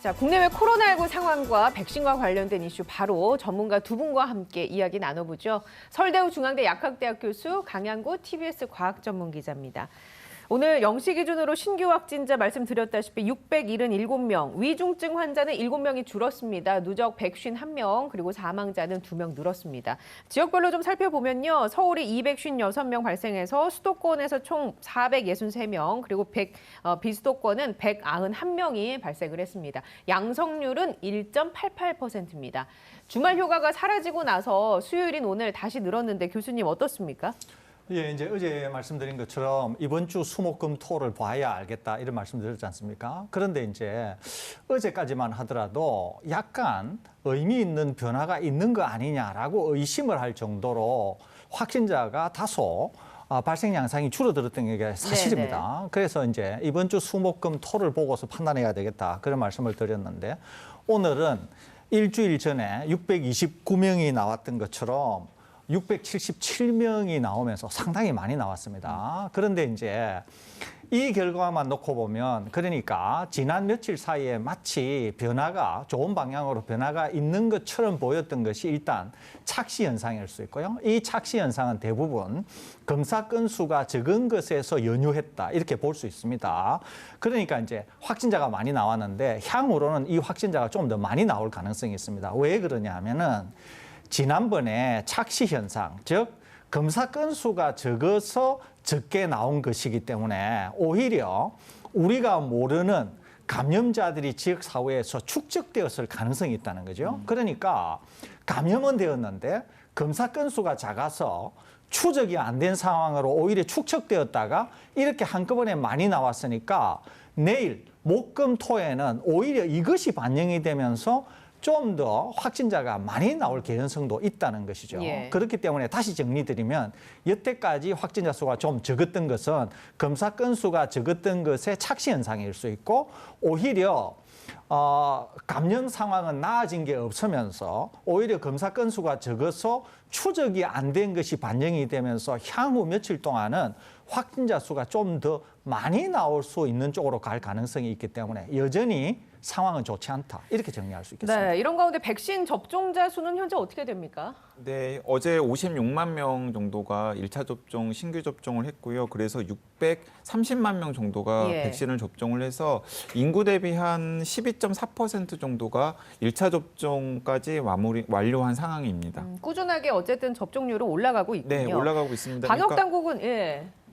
자, 국내외 코로나19 상황과 백신과 관련된 이슈 바로 전문가 두 분과 함께 이야기 나눠보죠. 서울대우 중앙대 약학대학 교수 강양구 TBS 과학전문기자입니다. 오늘 0시 기준으로 신규 확진자 말씀드렸다시피 677명, 위중증 환자는 7명이 줄었습니다. 누적 151명, 그리고 사망자는 2명 늘었습니다. 지역별로 좀 살펴보면요. 서울이 256명 발생해서 수도권에서 총 463명, 그리고 비수도권은 191명이 발생을 했습니다. 양성률은 1.88%입니다. 주말 휴가가 사라지고 나서 수요일인 오늘 다시 늘었는데 교수님 어떻습니까? 예, 이제 어제 말씀드린 것처럼 이번 주 수목금토를 봐야 알겠다 이런 말씀드렸지 않습니까? 그런데 이제 어제까지만 하더라도 약간 의미 있는 변화가 있는 거 아니냐라고 의심을 할 정도로 확진자가 다소 발생 양상이 줄어들었던 게 사실입니다. 네네. 그래서 이제 이번 주 수목금토를 보고서 판단해야 되겠다 그런 말씀을 드렸는데 오늘은 일주일 전에 629명이 나왔던 것처럼 677명이 나오면서 상당히 많이 나왔습니다. 그런데 이제 이 결과만 놓고 보면 그러니까 지난 며칠 사이에 마치 변화가 좋은 방향으로 변화가 있는 것처럼 보였던 것이 일단 착시 현상일 수 있고요. 이 착시 현상은 대부분 검사 건수가 적은 것에서 연유했다 이렇게 볼 수 있습니다. 그러니까 이제 확진자가 많이 나왔는데 향후로는 이 확진자가 좀 더 많이 나올 가능성이 있습니다. 왜 그러냐 하면은 지난번에 착시 현상, 즉 검사 건수가 적어서 적게 나온 것이기 때문에 오히려 우리가 모르는 감염자들이 지역사회에서 축적되었을 가능성이 있다는 거죠. 그러니까 감염은 되었는데 검사 건수가 작아서 추적이 안 된 상황으로 오히려 축적되었다가 이렇게 한꺼번에 많이 나왔으니까 내일 목금토에는 오히려 이것이 반영이 되면서 좀 더 확진자가 많이 나올 개연성도 있다는 것이죠. 예. 그렇기 때문에 다시 정리드리면 여태까지 확진자 수가 좀 적었던 것은 검사 건수가 적었던 것의 착시 현상일 수 있고 오히려 감염 상황은 나아진 게 없으면서 오히려 검사 건수가 적어서 추적이 안 된 것이 반영이 되면서 향후 며칠 동안은 확진자 수가 좀 더 많이 나올 수 있는 쪽으로 갈 가능성이 있기 때문에 여전히 상황은 좋지 않다. 이렇게 정리할 수 있겠습니다. 네, 이런 가운데 백신 접종자 수는 현재 어떻게 됩니까? 네, 어제 56만 명 정도가 1차 접종, 신규 접종을 했고요. 그래서 630만 명 정도가 백신을 접종을 해서 인구 대비 한 12.4% 정도가 1차 접종까지 완료한 상황입니다. 꾸준하게 어쨌든 접종률은 올라가고 있군요. 네, 올라가고 있습니다. 방역 당국은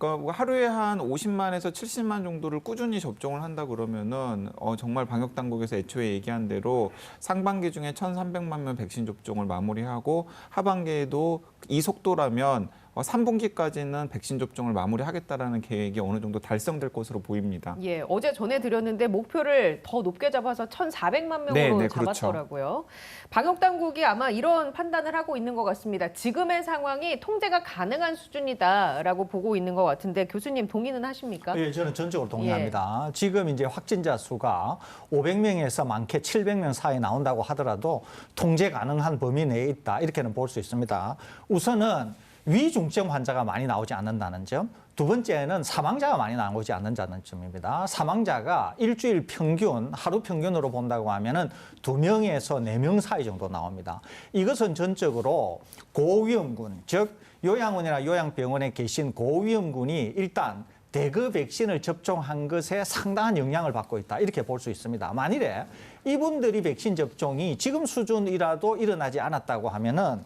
그러니까 하루에 한 50만에서 70만 정도를 꾸준히 접종을 한다 그러면은 정말 방역 당국에서 애초에 얘기한 대로 상반기 중에 1,300만 명 백신 접종을 마무리하고 하반기에도 이 속도라면 3분기까지는 백신 접종을 마무리하겠다라는 계획이 어느 정도 달성될 것으로 보입니다. 예, 어제 전해드렸는데 목표를 더 높게 잡아서 1,400만 명으로 잡았더라고요. 그렇죠. 방역 당국이 아마 이런 판단을 하고 있는 것 같습니다. 지금의 상황이 통제가 가능한 수준이다라고 보고 있는 것 같은데 교수님 동의는 하십니까? 예, 저는 전적으로 동의합니다. 지금 이제 확진자 수가 500명에서 많게 700명 사이에 나온다고 하더라도 통제 가능한 범위 내에 있다 이렇게는 볼 수 있습니다. 우선은 위중증 환자가 많이 나오지 않는다는 점, 두 번째는 사망자가 많이 나오지 않는다는 점입니다. 사망자가 일주일 평균, 하루 평균으로 본다고 하면은 2명에서 4명 사이 정도 나옵니다. 이것은 전적으로 고위험군, 즉 요양원이나 요양병원에 계신 고위험군이 일단 대거 백신을 접종한 것에 상당한 영향을 받고 있다. 이렇게 볼 수 있습니다. 만일에 이분들이 백신 접종이 지금 수준이라도 일어나지 않았다고 하면은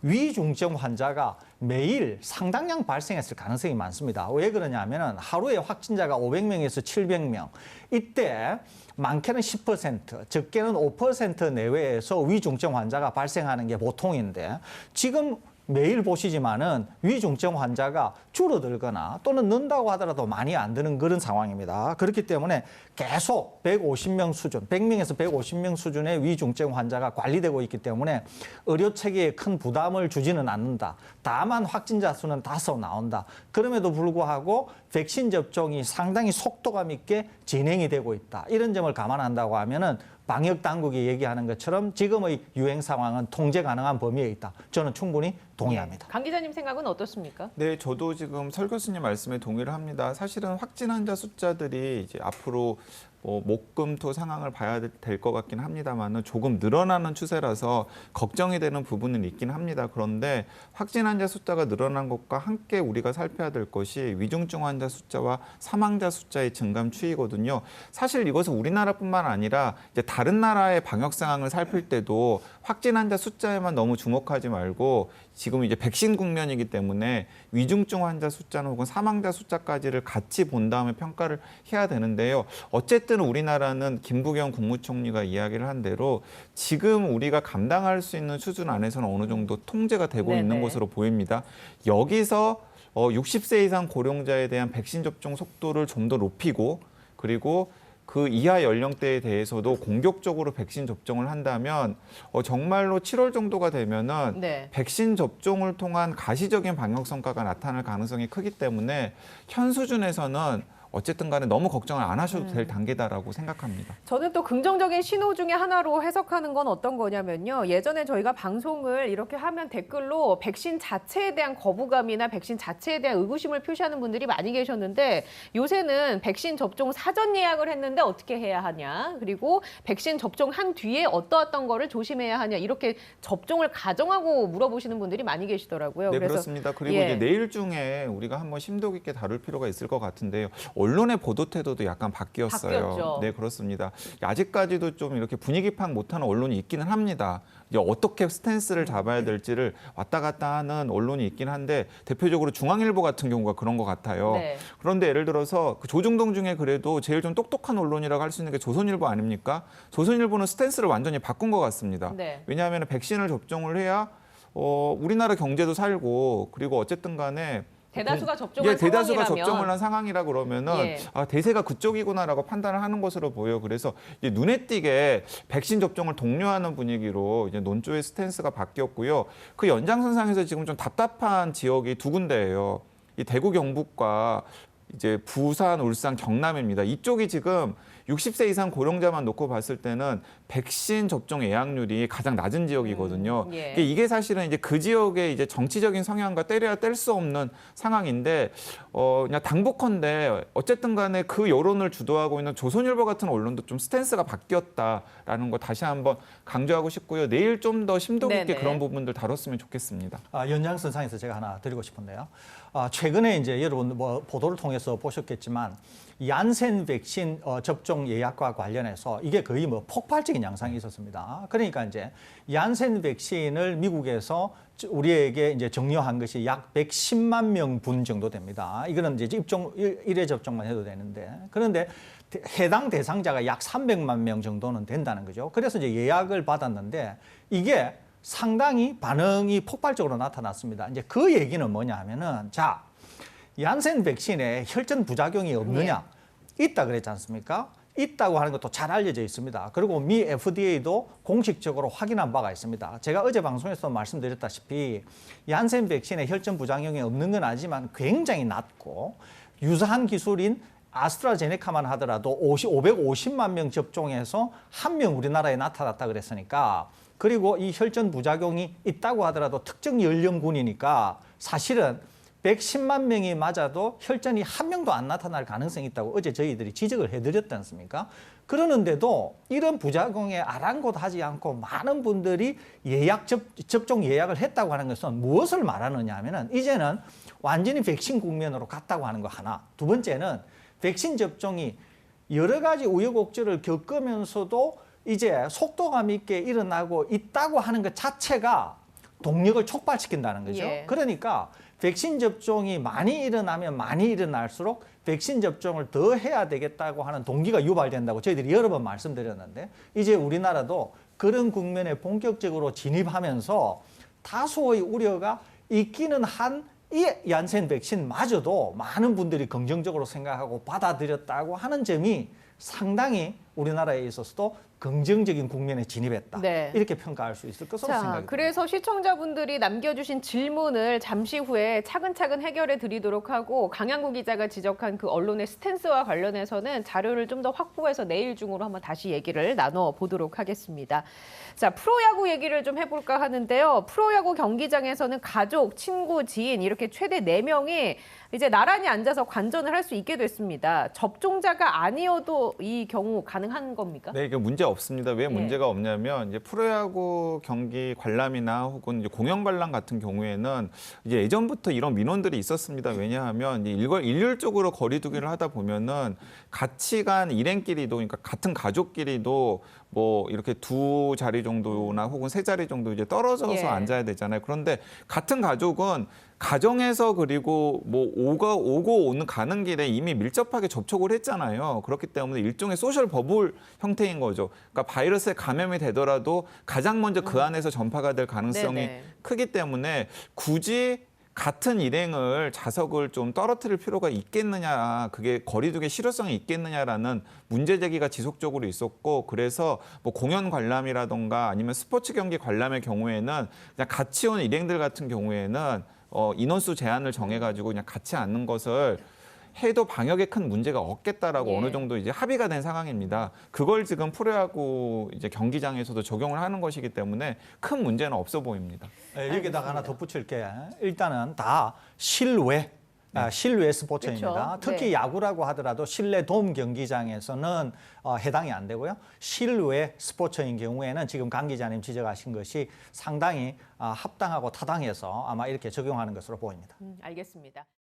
위중증 환자가 매일 상당량 발생했을 가능성이 많습니다. 왜 그러냐면은 하루에 확진자가 500명에서 700명. 이때 많게는 10%, 적게는 5% 내외에서 위중증 환자가 발생하는 게 보통인데 지금 매일 보시지만은 위중증 환자가 줄어들거나 또는 는다고 하더라도 많이 안 드는 그런 상황입니다. 그렇기 때문에 계속 150명 수준, 100명에서 150명 수준의 위중증 환자가 관리되고 있기 때문에 의료 체계에 큰 부담을 주지는 않는다. 다만 확진자 수는 다소 나온다. 그럼에도 불구하고 백신 접종이 상당히 속도감 있게 진행이 되고 있다. 이런 점을 감안한다고 하면은 방역 당국이 얘기하는 것처럼 지금의 유행 상황은 통제 가능한 범위에 있다. 저는 충분히 동의합니다. 강 기자님 생각은 어떻습니까? 네, 저도 지금 설 교수님 말씀에 동의를 합니다. 사실은 확진 환자 숫자들이 이제 앞으로 목금토 상황을 봐야 될 것 같긴 합니다만은 조금 늘어나는 추세라서 걱정이 되는 부분은 있긴 합니다. 그런데 확진 환자 숫자가 늘어난 것과 함께 우리가 살펴야 될 것이 위중증 환자 숫자와 사망자 숫자의 증감 추이거든요. 사실 이것은 우리나라뿐만 아니라 이제 다른 나라의 방역 상황을 살필 때도 확진 환자 숫자에만 너무 주목하지 말고 지금 이제 백신 국면이기 때문에 위중증 환자 숫자는 혹은 사망자 숫자까지를 같이 본 다음에 평가를 해야 되는데요. 어쨌든 우리나라는 김부겸 국무총리가 이야기를 한 대로 지금 우리가 감당할 수 있는 수준 안에서는 어느 정도 통제가 되고 네네. 있는 것으로 보입니다. 여기서 60세 이상 고령자에 대한 백신 접종 속도를 좀 더 높이고 그리고 그 이하 연령대에 대해서도 공격적으로 백신 접종을 한다면 정말로 7월 정도가 되면은 네. 백신 접종을 통한 가시적인 방역 성과가 나타날 가능성이 크기 때문에 현 수준에서는 어쨌든 간에 너무 걱정을 안 하셔도 될 단계다라고 생각합니다. 저는 또 긍정적인 신호 중에 하나로 해석하는 건 어떤 거냐면요. 예전에 저희가 방송을 이렇게 하면 댓글로 백신 자체에 대한 거부감이나 백신 자체에 대한 의구심을 표시하는 분들이 많이 계셨는데 요새는 백신 접종 사전 예약을 했는데 어떻게 해야 하냐. 그리고 백신 접종한 뒤에 어떠한 거를 조심해야 하냐. 이렇게 접종을 가정하고 물어보시는 분들이 많이 계시더라고요. 네, 그래서 그렇습니다. 그리고 예. 이제 내일 중에 우리가 한번 심도 깊게 다룰 필요가 있을 것 같은데요. 언론의 보도 태도도 약간 바뀌었어요. 바뀌었죠. 네, 그렇습니다. 아직까지도 좀 이렇게 분위기 파악 못하는 언론이 있기는 합니다. 이제 어떻게 스탠스를 잡아야 될지를 왔다 갔다 하는 언론이 있긴 한데 대표적으로 중앙일보 같은 경우가 그런 것 같아요. 네. 그런데 예를 들어서 그 조중동 중에 그래도 제일 좀 똑똑한 언론이라고 할 수 있는 게 조선일보 아닙니까? 조선일보는 스탠스를 완전히 바꾼 것 같습니다. 네. 왜냐하면 백신을 접종을 해야 우리나라 경제도 살고 그리고 어쨌든 간에 대다수가 접종한 대다수가 상황이라면. 접종을 한 상황이라 그러면은 예. 대세가 그쪽이구나라고 판단을 하는 것으로 보여. 그래서 이제 눈에 띄게 백신 접종을 독려하는 분위기로 이제 논조의 스탠스가 바뀌었고요. 그 연장선상에서 지금 좀 답답한 지역이 두 군데예요. 이 대구 경북과 이제 부산, 울산, 경남입니다. 이쪽이 지금 60세 이상 고령자만 놓고 봤을 때는 백신 접종 예약률이 가장 낮은 지역이거든요. 예. 이게 사실은 이제 그 지역의 이제 정치적인 성향과 때려야 뗄 수 없는 상황인데 그냥 당부컨대 어쨌든 간에 그 여론을 주도하고 있는 조선일보 같은 언론도 좀 스탠스가 바뀌었다라는 거 다시 한번 강조하고 싶고요. 내일 좀 더 심도 깊게 네네. 그런 부분들 다뤘으면 좋겠습니다. 연장선상에서 제가 하나 드리고 싶은데요. 최근에 이제 여러분 보도를 통해서 보셨겠지만 얀센 백신 접종 예약과 관련해서 이게 거의 폭발적인 양상이 있었습니다. 그러니까 이제 얀센 백신을 미국에서 우리에게 이제 정려한 것이 약 110만 명분 정도 됩니다. 이거는 이제 입종 1회 접종만 해도 되는데 그런데 해당 대상자가 약 300만 명 정도는 된다는 거죠. 그래서 이제 예약을 받았는데 이게 상당히 반응이 폭발적으로 나타났습니다. 이제 그 얘기는 뭐냐 하면은 자, 얀센 백신에 혈전 부작용이 없느냐? 있다 그랬지 않습니까? 있다고 하는 것도 잘 알려져 있습니다. 그리고 미 FDA도 공식적으로 확인한 바가 있습니다. 제가 어제 방송에서 말씀드렸다시피 얀센 백신에 혈전 부작용이 없는 건 아니지만 굉장히 낮고 유사한 기술인 아스트라제네카만 하더라도 550만 명 접종해서 1명 우리나라에 나타났다 그랬으니까 그리고 이 혈전 부작용이 있다고 하더라도 특정 연령군이니까 사실은 110만 명이 맞아도 혈전이 1명도 안 나타날 가능성이 있다고 어제 저희들이 지적을 해드렸지 않습니까? 그러는데도 이런 부작용에 아랑곳하지 않고 많은 분들이 접종 예약을 했다고 하는 것은 무엇을 말하느냐 하면은 이제는 완전히 백신 국면으로 갔다고 하는 거 하나. 두 번째는 백신 접종이 여러 가지 우여곡절을 겪으면서도 이제 속도감 있게 일어나고 있다고 하는 것 자체가 동력을 촉발시킨다는 거죠. 예. 그러니까 백신 접종이 많이 일어나면 많이 일어날수록 백신 접종을 더 해야 되겠다고 하는 동기가 유발된다고 저희들이 여러 번 말씀드렸는데 이제 우리나라도 그런 국면에 본격적으로 진입하면서 다소의 우려가 있기는 한 이 얀센 백신마저도 많은 분들이 긍정적으로 생각하고 받아들였다고 하는 점이 상당히 우리나라에 있어서도 긍정적인 국면에 진입했다. 네. 이렇게 평가할 수 있을 것으로 생각이 듭니다. 그래서 시청자분들이 남겨주신 질문을 잠시 후에 차근차근 해결해 드리도록 하고 강양구 기자가 지적한 그 언론의 스탠스와 관련해서는 자료를 좀 더 확보해서 내일 중으로 한번 다시 얘기를 나눠보도록 하겠습니다. 자, 프로야구 얘기를 좀 해볼까 하는데요. 프로야구 경기장에서는 가족, 친구, 지인 이렇게 최대 4명이 이제 나란히 앉아서 관전을 할 수 있게 됐습니다. 접종자가 아니어도 이 경우 가능한 겁니까? 네, 이게 문제 없습니다. 왜 예. 문제가 없냐면 이제 프로야구 경기 관람이나 혹은 이제 공연 관람 같은 경우에는 이제 예전부터 이런 민원들이 있었습니다. 왜냐하면 이제 일률적으로 거리두기를 하다 보면은 같이 간 일행끼리도, 그러니까 같은 가족끼리도 뭐 이렇게 2자리 정도나 혹은 3자리 정도 이제 떨어져서 예. 앉아야 되잖아요. 그런데 같은 가족은 가정에서 그리고 뭐 오고 오는 가는 길에 이미 밀접하게 접촉을 했잖아요. 그렇기 때문에 일종의 소셜 버블 형태인 거죠. 그러니까 바이러스에 감염이 되더라도 가장 먼저 그 안에서 전파가 될 가능성이 네네. 크기 때문에 굳이 같은 일행을 좌석을 좀 떨어뜨릴 필요가 있겠느냐, 그게 거리두기 실효성이 있겠느냐라는 문제 제기가 지속적으로 있었고, 그래서 뭐 공연 관람이라던가 아니면 스포츠 경기 관람의 경우에는 그냥 같이 온 일행들 같은 경우에는 인원수 제한을 정해가지고 그냥 같이 앉는 것을 해도 방역에 큰 문제가 없겠다라고 예. 어느 정도 이제 합의가 된 상황입니다. 그걸 지금 프로야구 이제 경기장에서도 적용을 하는 것이기 때문에 큰 문제는 없어 보입니다. 네, 여기다가 하나 덧붙일 게 일단은 다 실외. 실외 스포츠입니다. 그렇죠. 특히 네. 야구라고 하더라도 실내 돔 경기장에서는 해당이 안 되고요. 실외 스포츠인 경우에는 지금 강 기자님 지적하신 것이 상당히 합당하고 타당해서 아마 이렇게 적용하는 것으로 보입니다. 알겠습니다.